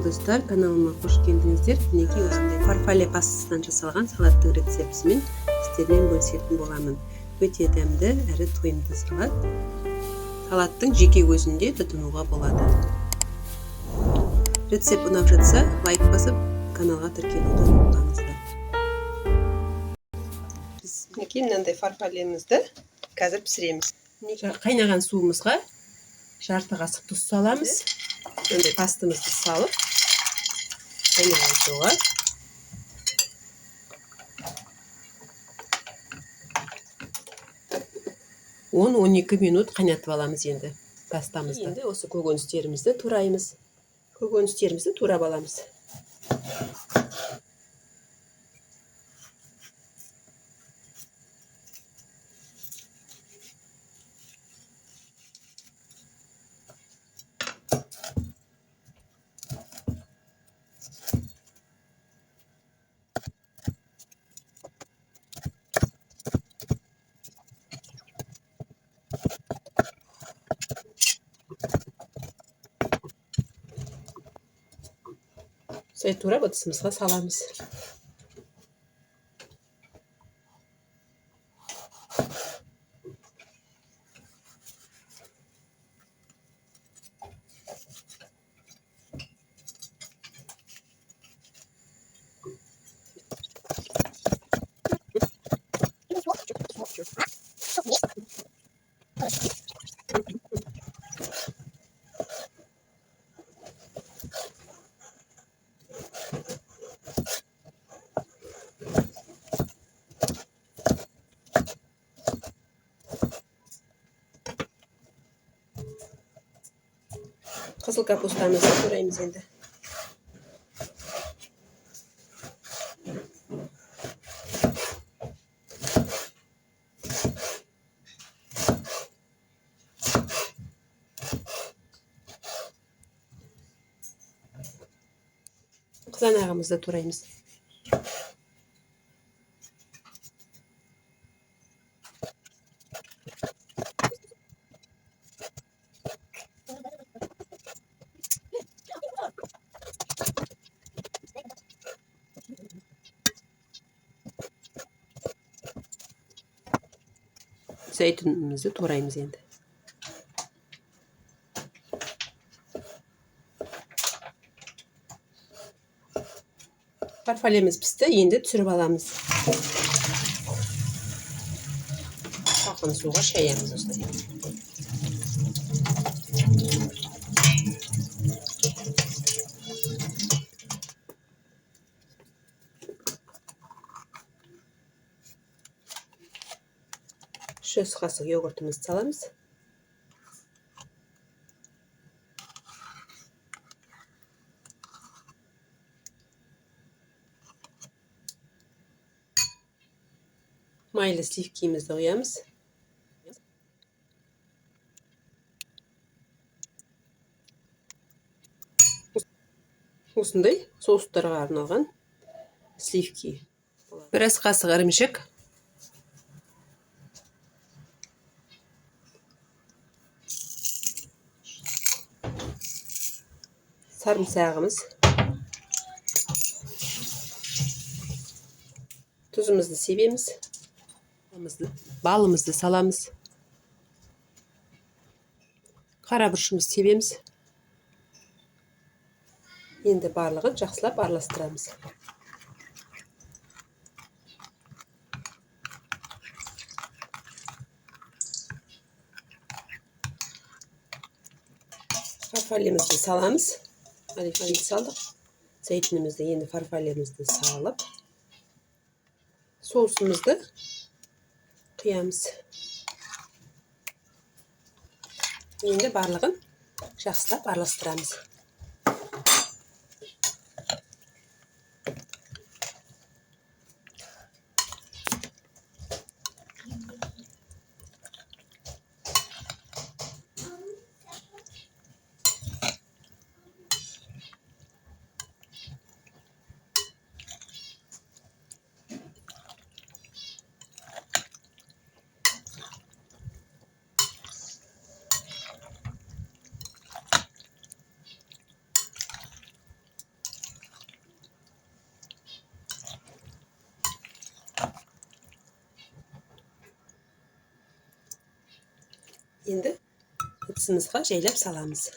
достар, каналыма қош келдіңіздер. Мінекей осындай фарфале пастасынан жасалған салаттың рецептісімен сіздермен бөлісетін боламын. Өте дәмді әрі тойымды салат. Салаттың жеке өзінде тұтынуға болады. Рецепт ұнап жатса, лайк басып, каналға тіркелуді ұмытпаңыздар. Біз мінекей мынандай фарфалемізді қазір пісіреміз. Қайнаған суымызға жарты қасық тұз саламыз. Мынандай пастамызды салып, қайнаған суға 10-12 минут қайнатып аламыз енді пастамызды. Енді осы көкөністерімізді тураймыз. Көкөністерімізді турап аламыз. Осылай турап ыдысымызға саламыз. Қызыл капустамызды тураймыз енді. Қызанағымызды тураймыз. Зәйтүнімізді тураймыз енді. Фарфалеміз пісті, енді түсіріп аламыз. Салқын суға шаямыз осылай. Шөз қасық йогуртымызды саламыз. Майлы сливкимізді құямыз. Осындай соустарға арналған сливки. Бір ас қасық ірімшік. Сарымсағымыз. Тұзымызды себеміз. Балымызды саламыз. Қара бұршымызды себеміз. Енді барлығын жақсылап араластырамыз. Фарфалемізді саламыз. Фарфалемізді салдық. Зәйтүнімізді енді фарфалемізді салып, соусымызды құямыз. Енді барлығын жақсылап араластырамыз. Енді ыдысымызға жайлап саламыз.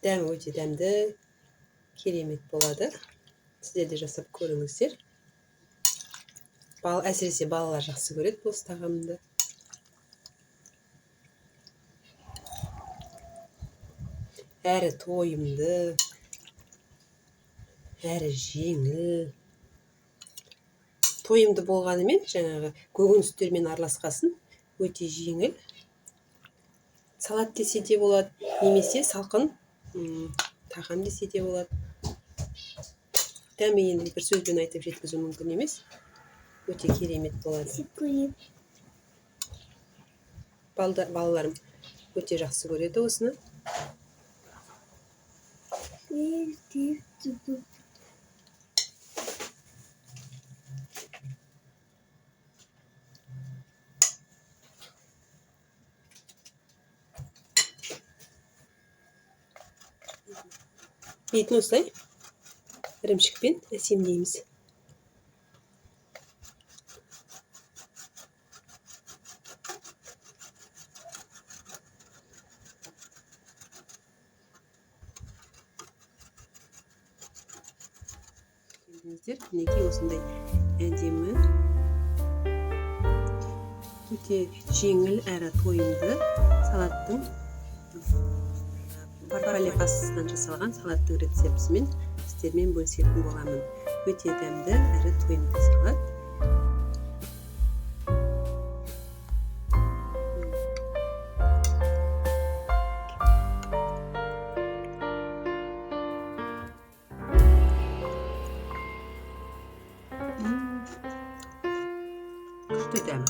Дәмі өте дәмді, керемет болады. Сіздер де жасап көріңіздер. Әсіресе балалар жақсы көреді бұл тағамды. Әрі тойымды, әрі жеңіл. Тойымды болғанымен, жаңағы көкөністермен араласқасын өте жеңіл. Салат десе де болады, немесе салқын тағам десе де болады. Дәмі енді бір сөзбен айтып жеткізу мүмкін емес. Өте керемет болады. Балаларым өте жақсы көреді осыны. Бетін осылай ірімшікпен әсемдейміз. Мінекей осындай әдемі, өте жеңіл әрі тойымды салаттың фарфале пастасынан жасалған салаттың рецептісімен сіздермен бөлісетін боламын. Өте дәмді әрі тойымды салат. Күшті дәм.